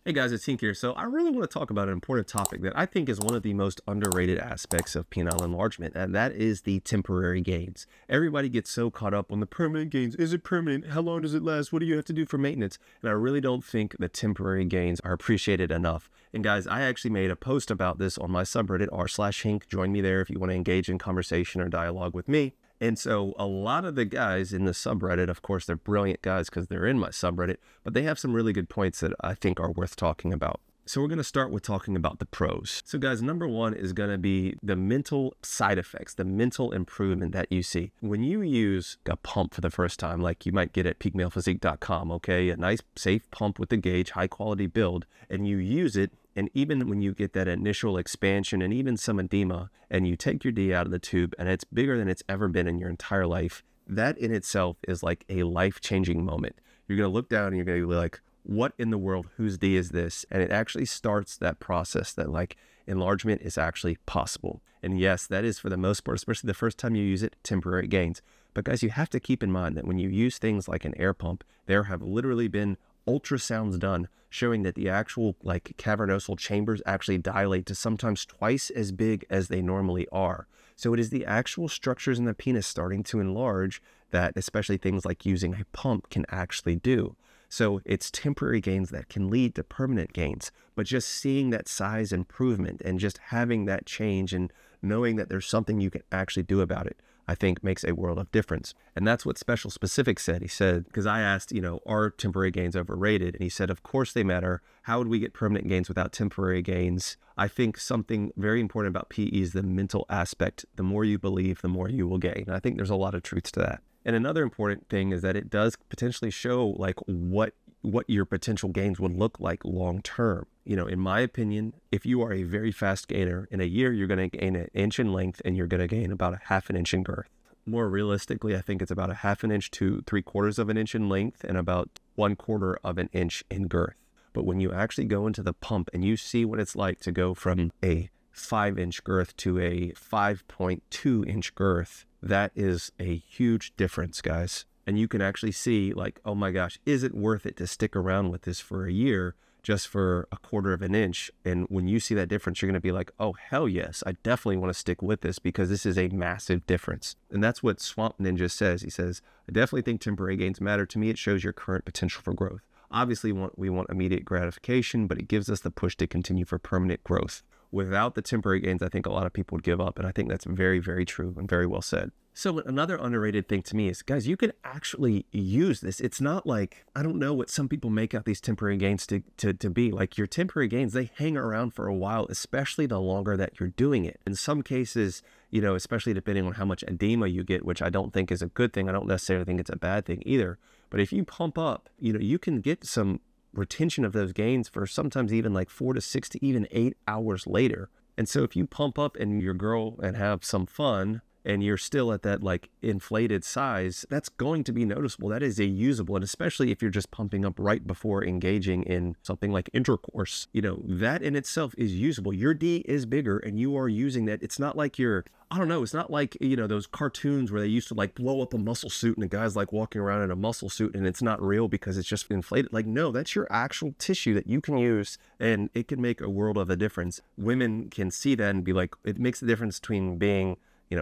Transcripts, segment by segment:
Hey guys, it's Hink here. So I really want to talk about an important topic that I think is one of the most underrated aspects of penile enlargement, and that is the temporary gains. Everybody gets so caught up on the permanent gains. Is it permanent? How long does it last? What do you have to do for maintenance? And I really don't think the temporary gains are appreciated enough. And guys, I actually made a post about this on my subreddit r/Hink. Join me there if you want to engage in conversation or dialogue with me. And so a lot of the guys in the subreddit, of course, they're brilliant guys because they're in my subreddit, but they have some really good points that I think are worth talking about. So we're going to start with talking about the pros. So guys, number one is going to be the mental side effects, the mental improvement that you see. When you use a pump for the first time, like you might get at peakmalephysique.com, okay, a nice safe pump with the gauge, high quality build, and you use it. And even when you get that initial expansion and even some edema, and you take your D out of the tube and it's bigger than it's ever been in your entire life, that in itself is like a life-changing moment. You're going to look down and you're going to be like, what in the world, whose D is this? And it actually starts that process that like enlargement is actually possible. And yes, that is for the most part, especially the first time you use it, temporary gains. But guys, you have to keep in mind that when you use things like an air pump, there have literally been ultrasounds done showing that the actual like cavernosal chambers actually dilate to sometimes twice as big as they normally are. So it is the actual structures in the penis starting to enlarge that especially things like using a pump can actually do. So it's temporary gains that can lead to permanent gains, but just seeing that size improvement and just having that change and knowing that there's something you can actually do about it, I think makes a world of difference. And that's what Special Specific said. He said, because I asked, are temporary gains overrated? And he said, of course they matter. How would we get permanent gains without temporary gains? I think something very important about PE is the mental aspect. The more you believe, the more you will gain. And I think there's a lot of truth to that. And another important thing is that it does potentially show like what your potential gains would look like long term. In my opinion, if you are a very fast gainer, in a year, you're going to gain an inch in length and you're going to gain about a half an inch in girth. More realistically, I think it's about a half an inch to 3/4 of an inch in length and about 1/4 of an inch in girth. But when you actually go into the pump and you see what it's like to go from a 5-inch girth to a 5.2-inch girth, that is a huge difference, guys. And you can actually see like, oh my gosh, is it worth it to stick around with this for a year just for 1/4 of an inch? And when you see that difference, you're going to be like, oh, hell yes, I definitely want to stick with this because this is a massive difference. And that's what Swamp Ninja says. He says, I definitely think temporary gains matter. To me, it shows your current potential for growth. Obviously, we want immediate gratification, but it gives us the push to continue for permanent growth. Without the temporary gains, I think a lot of people would give up. And I think that's very, very true and very well said. So another underrated thing to me is, guys, you can actually use this. It's not like, I don't know what some people make out these temporary gains to be. Like your temporary gains, they hang around for a while, especially the longer that you're doing it. In some cases, especially depending on how much edema you get, which I don't think is a good thing. I don't necessarily think it's a bad thing either. But if you pump up, you can get some retention of those gains for sometimes even like 4 to 6 to even 8 hours later. And so if you pump up and your girl and have some fun, and you're still at that like inflated size, that's going to be noticeable. That is a usable, and especially if you're just pumping up right before engaging in something like intercourse, that in itself is usable. Your D is bigger and you are using that. It's not like it's not like, those cartoons where they used to like blow up a muscle suit and the guy's like walking around in a muscle suit and it's not real because it's just inflated. Like, no, that's your actual tissue that you can use and it can make a world of a difference. Women can see that and be like, it makes the difference between being,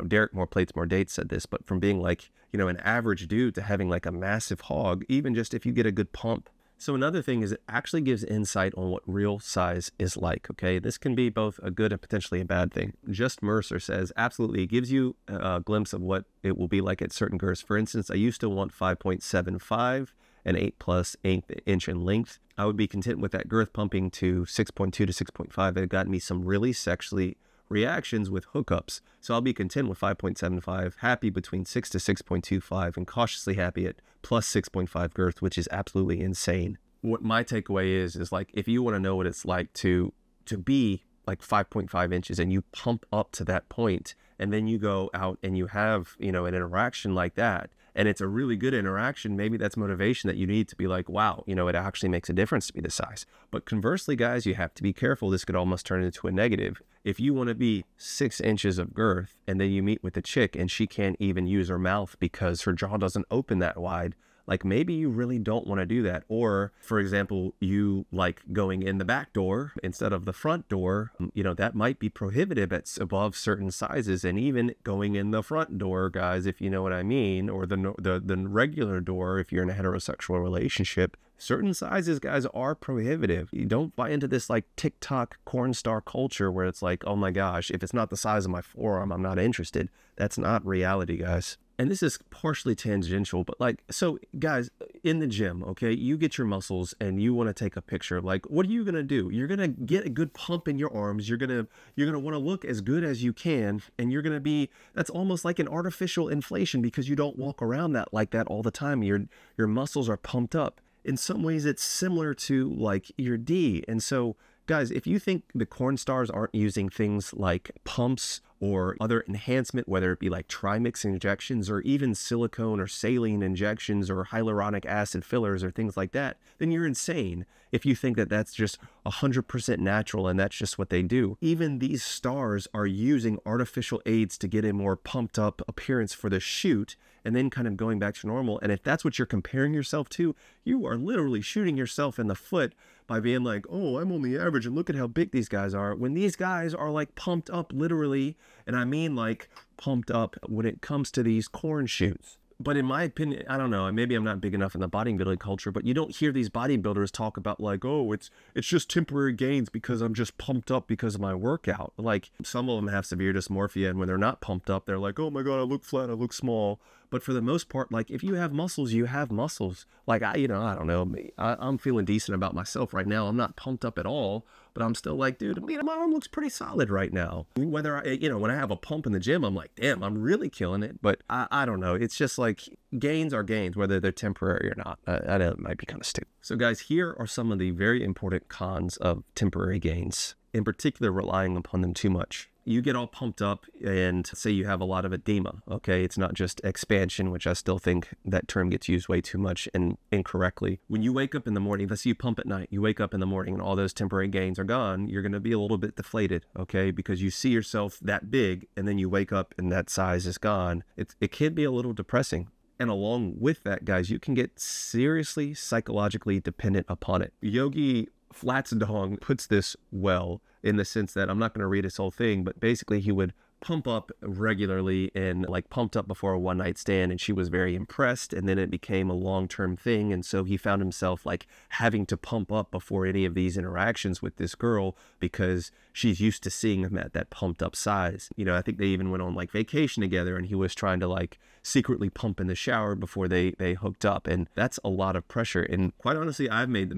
Derek More Plates, More Dates said this, but from being like, an average dude to having like a massive hog, even just if you get a good pump. So another thing is it actually gives insight on what real size is like, okay? This can be both a good and potentially a bad thing. Just Mercer says, absolutely, it gives you a glimpse of what it will be like at certain girths. For instance, I used to want 5.75 and 8+ inch in length. I would be content with that girth pumping to 6.2 to 6.5. It had gotten me some really sexually reactions with hookups. So I'll be content with 5.75, happy between 6 to 6.25, and cautiously happy at plus 6.5 girth, which is absolutely insane. What my takeaway is like, if you want to know what it's like to be like 5.5 inches and you pump up to that point, and then you go out and you have, an interaction like that, and it's a really good interaction, maybe that's motivation that you need to be like, wow, it actually makes a difference to be this size. But conversely, guys, you have to be careful. This could almost turn into a negative. If you want to be 6 inches of girth and then you meet with a chick and she can't even use her mouth because her jaw doesn't open that wide, like maybe you really don't want to do that. Or for example, you like going in the back door instead of the front door, you know, that might be prohibitive at above certain sizes. And even going in the front door, guys, if you know what I mean, or the regular door, if you're in a heterosexual relationship, certain sizes, guys, are prohibitive. You don't buy into this like TikTok corn star culture where it's like, oh my gosh, if it's not the size of my forearm, I'm not interested. That's not reality, guys. And this is partially tangential, but like, so guys, in the gym, okay, you get your muscles and you want to take a picture. Like, what are you going to do? You're going to get a good pump in your arms. You're going to want to look as good as you can. And you're going to be, that's almost like an artificial inflation because you don't walk around that like that all the time. Your muscles are pumped up. In some ways, it's similar to like your D. And so, guys, if you think the corn stars aren't using things like pumps or other enhancement, whether it be like trimix injections or even silicone or saline injections or hyaluronic acid fillers or things like that, then you're insane if you think that that's just 100% natural and that's just what they do. Even these stars are using artificial aids to get a more pumped up appearance for the shoot and then kind of going back to normal. And if that's what you're comparing yourself to, you are literally shooting yourself in the foot by being like, oh, I'm only average and look at how big these guys are, when these guys are like pumped up literally, and I mean like pumped up when it comes to these corn shoots. But in my opinion, I don't know, maybe I'm not big enough in the bodybuilding culture, but you don't hear these bodybuilders talk about like, oh, it's just temporary gains because I'm just pumped up because of my workout. Like some of them have severe dysmorphia, and when they're not pumped up, they're like, oh my God, I look flat, I look small. But for the most part, like if you have muscles, you have muscles. Like I don't know, I'm feeling decent about myself right now. I'm not pumped up at all, but I'm still like, dude, my arm looks pretty solid right now. Whether when I have a pump in the gym, I'm like, damn, I'm really killing it. But I don't know. It's just like gains are gains, whether they're temporary or not. I know it might be kind of stupid. So guys, here are some of the very important cons of temporary gains, in particular, relying upon them too much. You get all pumped up and say you have a lot of edema, okay? It's not just expansion, which I still think that term gets used way too much and incorrectly. When you wake up in the morning, let's say you pump at night, you wake up in the morning and all those temporary gains are gone, you're gonna be a little bit deflated, okay? Because you see yourself that big and then you wake up and that size is gone. It can be a little depressing. And along with that, guys, you can get seriously psychologically dependent upon it. Yogi Flatsdong puts this well, in the sense that I'm not going to read his whole thing, but basically he would pump up regularly and like pumped up before a one night stand, and she was very impressed, and then it became a long-term thing. And so he found himself like having to pump up before any of these interactions with this girl because she's used to seeing him at that pumped up size. You know, I think they even went on like vacation together, and he was trying to like secretly pump in the shower before they hooked up, and that's a lot of pressure. And quite honestly, I've made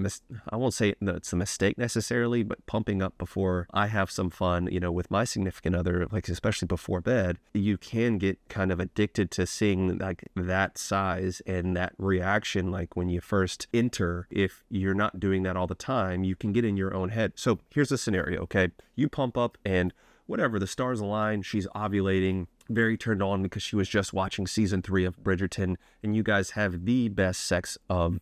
I won't say that it's a mistake necessarily, but pumping up before I have some fun, you know, with my significant other, like especially before bed, you can get kind of addicted to seeing like that size and that reaction. Like when you first enter, if you're not doing that all the time, you can get in your own head. So here's a scenario, okay? You pump up and whatever, the stars align, she's ovulating, very turned on because she was just watching season 3 of Bridgerton, and you guys have the best sex of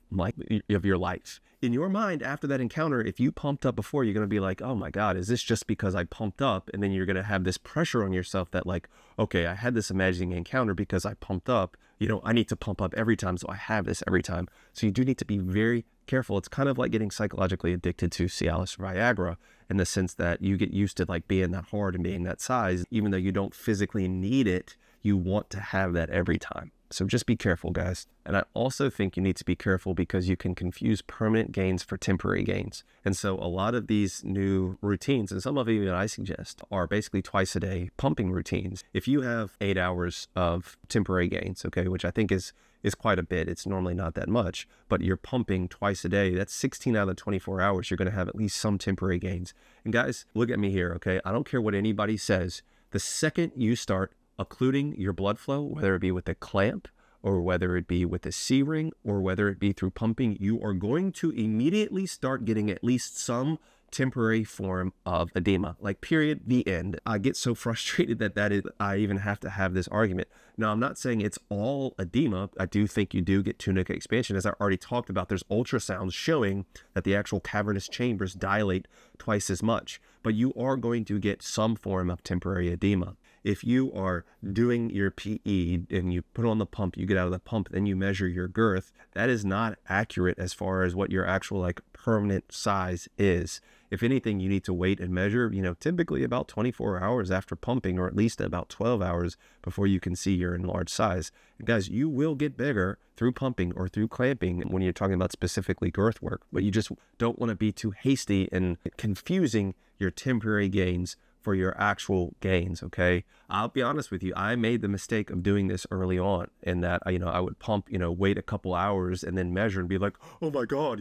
your life. In your mind, after that encounter, if you pumped up before, you're going to be like, oh my God, is this just because I pumped up? And then you're going to have this pressure on yourself that like, okay, I had this amazing encounter because I pumped up. You know, I need to pump up every time, so I have this every time. So you do need to be very careful. It's kind of like getting psychologically addicted to Cialis or Viagra, in the sense that you get used to like being that hard and being that size. Even though you don't physically need it, you want to have that every time. So just be careful, guys. And I also think you need to be careful because you can confuse permanent gains for temporary gains. And so a lot of these new routines, and some of even I suggest, are basically twice a day pumping routines. If you have 8 hours of temporary gains, okay, which I think is quite a bit. It's normally not that much, but you're pumping twice a day. That's 16 out of the 24 hours. You're going to have at least some temporary gains. And guys, look at me here, okay? I don't care what anybody says. The second you start occluding your blood flow, whether it be with a clamp or whether it be with a C-ring or whether it be through pumping, you are going to immediately start getting at least some temporary form of edema, like period, the end. I get so frustrated that I even have to have this argument. Now, I'm not saying it's all edema. I do think you do get tunica expansion. As I already talked about, there's ultrasounds showing that the actual cavernous chambers dilate twice as much, but you are going to get some form of temporary edema. if you are doing your PE and you put on the pump, you get out of the pump, then you measure your girth, that is not accurate as far as what your actual like permanent size is. If anything, you need to wait and measure, you know, typically about 24 hours after pumping, or at least about 12 hours before you can see your enlarged size. And guys, you will get bigger through pumping or through clamping when you're talking about specifically girth work, but you just don't want to be too hasty and confusing your temporary gains for your actual gains. Okay, I'll be honest with you, I made the mistake of doing this early on, in that I would pump, wait a couple hours and then measure and be like, oh my god,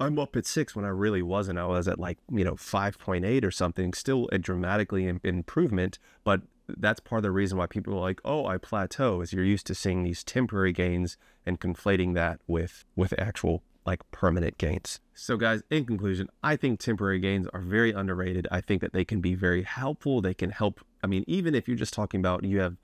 I'm up at 6, when I really wasn't. I was at like 5.8 or something, still a dramatically improvement, but that's part of the reason why people are like, oh, I plateau, is you're used to seeing these temporary gains and conflating that with actual like permanent gains. So guys, in conclusion, I think temporary gains are very underrated. I think that they can be very helpful. They can help. I mean, even if you're just talking about you have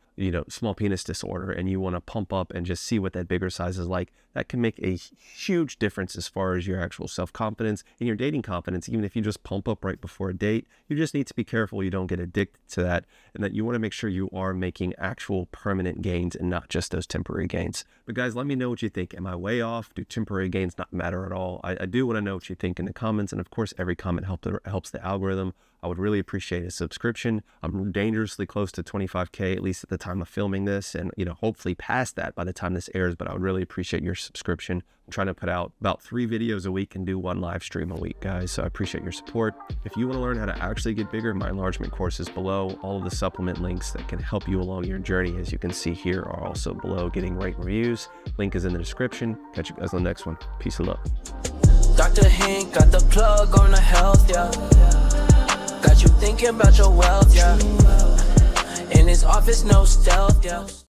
small penis disorder and you want to pump up and just see what that bigger size is like, that can make a huge difference as far as your actual self-confidence and your dating confidence. Even if you just pump up right before a date, you just need to be careful you don't get addicted to that, and that you want to make sure you are making actual permanent gains and not just those temporary gains. But guys, let me know what you think. Am I way off? Do temporary gains not matter at all? I do want to know what you think in the comments, and of course every comment helps the algorithm. I would really appreciate a subscription. I'm dangerously close to 25K, at least at the time of filming this, and hopefully past that by the time this airs, but I would really appreciate your subscription. I'm trying to put out about 3 videos a week and do 1 live stream a week, guys, so I appreciate your support. If you want to learn how to actually get bigger, my enlargement course is below. All of the supplement links that can help you along your journey, as you can see here, are also below. Getting rate and reviews, link is in the description. Catch you guys on the next one. Peace and love. Dr. Hink got the plug on the health, yeah. Got you thinking about your wealth, yeah. In his office, no stealth, yeah.